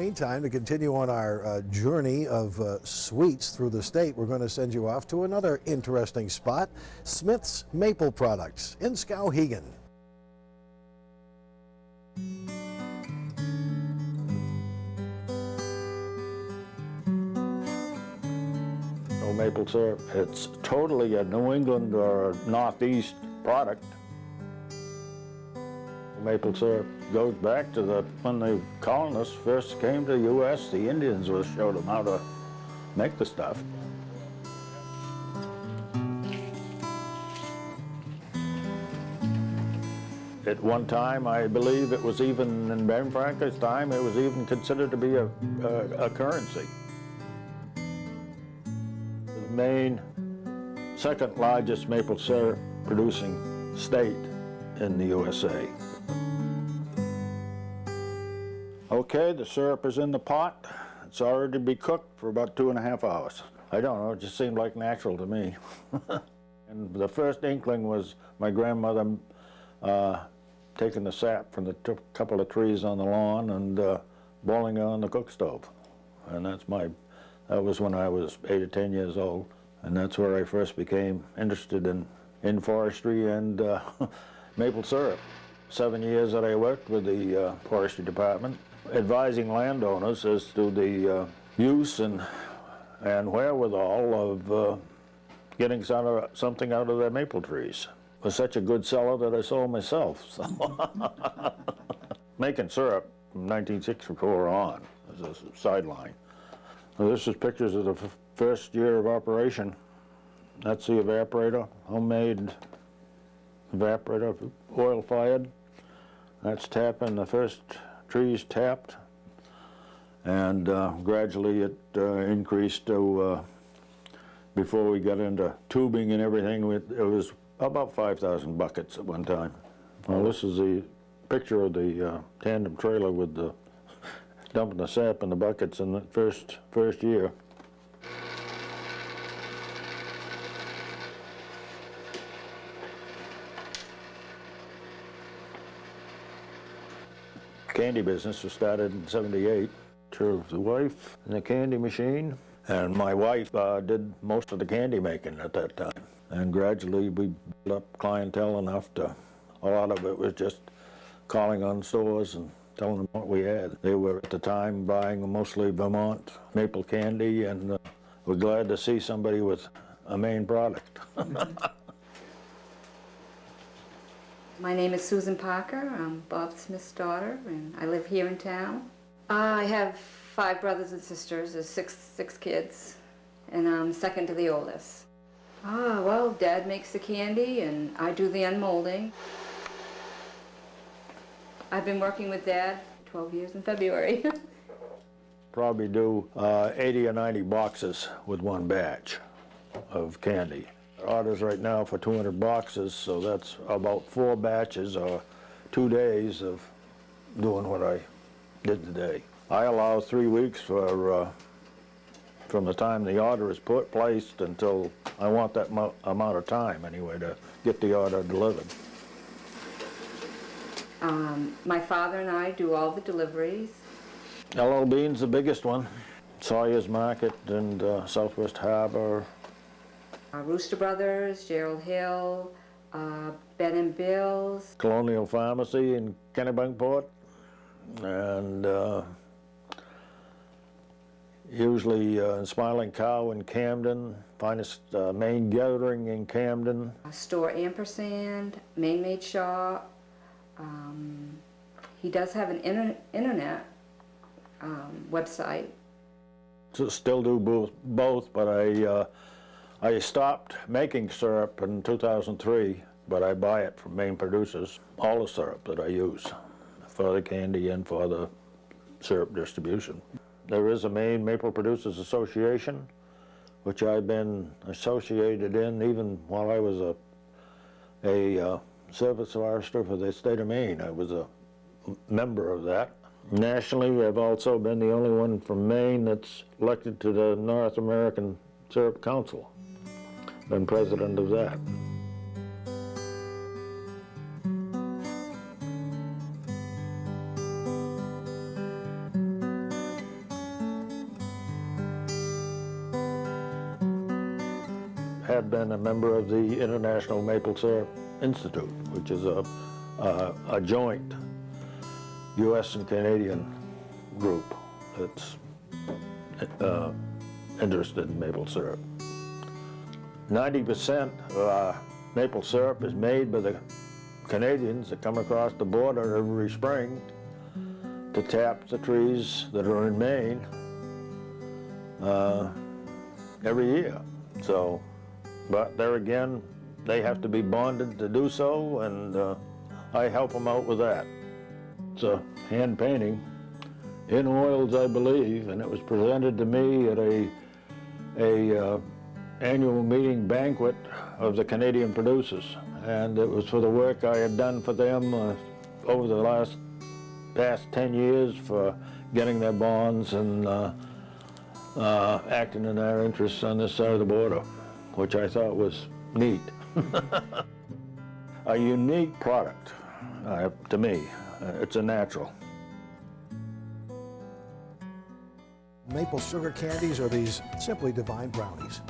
meantime, to continue on our journey of sweets through the state, we're going to send you off to another interesting spot, Smith's Maple Products in Skowhegan. Maple syrup, it's totally a New England or Northeast product. Maple syrup goes back to when the colonists first came to the U.S., the Indians showed them how to make the stuff. At one time, I believe it was even, in Ben Franklin's time, it was even considered to be a currency. Maine, second largest maple syrup producing state in the USA. Okay, the syrup is in the pot. It's already to be cooked for about 2.5 hours. I don't know, it just seemed like natural to me. And the first inkling was my grandmother taking the sap from the couple of trees on the lawn and boiling it on the cook stove. And that was when I was 8 or 10 years old, and that's where I first became interested in forestry and maple syrup. 7 years that I worked with the forestry department, advising landowners as to the use and wherewithal of getting something out of their maple trees. I was such a good seller that I sold myself. So making syrup from 1964 on as a sideline. Well, this is pictures of the first year of operation. That's the evaporator, homemade evaporator, oil-fired. That's tapping, the first trees tapped, and gradually it increased to, before we got into tubing and everything, it was about 5,000 buckets at one time. Well, this is the picture of the tandem trailer with the dumping the sap in the buckets in the first year. Candy business was started in '78. The wife in the candy machine, and my wife did most of the candy making at that time. And gradually we built up clientele enough to, a lot of it was just calling on stores and telling them what we had. They were at the time buying mostly Vermont maple candy, and we're glad to see somebody with a Maine product. My name is Susan Parker. I'm Bob Smith's daughter, and I live here in town. I have 5 brothers and sisters. There's six kids, and I'm second to the oldest. Well, Dad makes the candy, and I do the unmolding. I've been working with Dad 12 years in February. Probably do 80 or 90 boxes with one batch of candy. Orders right now for 200 boxes, so that's about 4 batches or 2 days of doing what I did today. I allow 3 weeks for from the time the order is placed until I want that amount of time anyway to get the order delivered. My father and I do all the deliveries. L.L. Bean's the biggest one. Sawyer's Market and Southwest Harbor. Rooster Brothers, Gerald Hill, Ben and Bill's. Colonial Pharmacy in Kennebunkport, and usually Smiling Cow in Camden, Finest Maine Gathering in Camden. Store Ampersand, Maine Made Shop. He does have an internet website. Still do both, but I stopped making syrup in 2003, but I buy it from Maine producers, all the syrup that I use for the candy and for the syrup distribution. There is a Maine Maple Producers Association, which I've been associated in even while I was a service forester for the state of Maine. I was a member of that. Nationally, I've also been the only one from Maine that's elected to the North American Syrup Council. Been president of that. had been a member of the International Maple Syrup Institute, which is a joint U.S. and Canadian group that's interested in maple syrup. 90% of our maple syrup is made by the Canadians that come across the border every spring to tap the trees that are in Maine every year. So, but there again, they have to be bonded to do so, and I help them out with that. It's a hand painting in oils, I believe, and it was presented to me at a annual meeting banquet of the Canadian producers, and it was for the work I had done for them over the past 10 years for getting their bonds and acting in their interests on this side of the border, which I thought was neat. A unique product to me. It's a natural. Maple sugar candies are these simply divine brownies.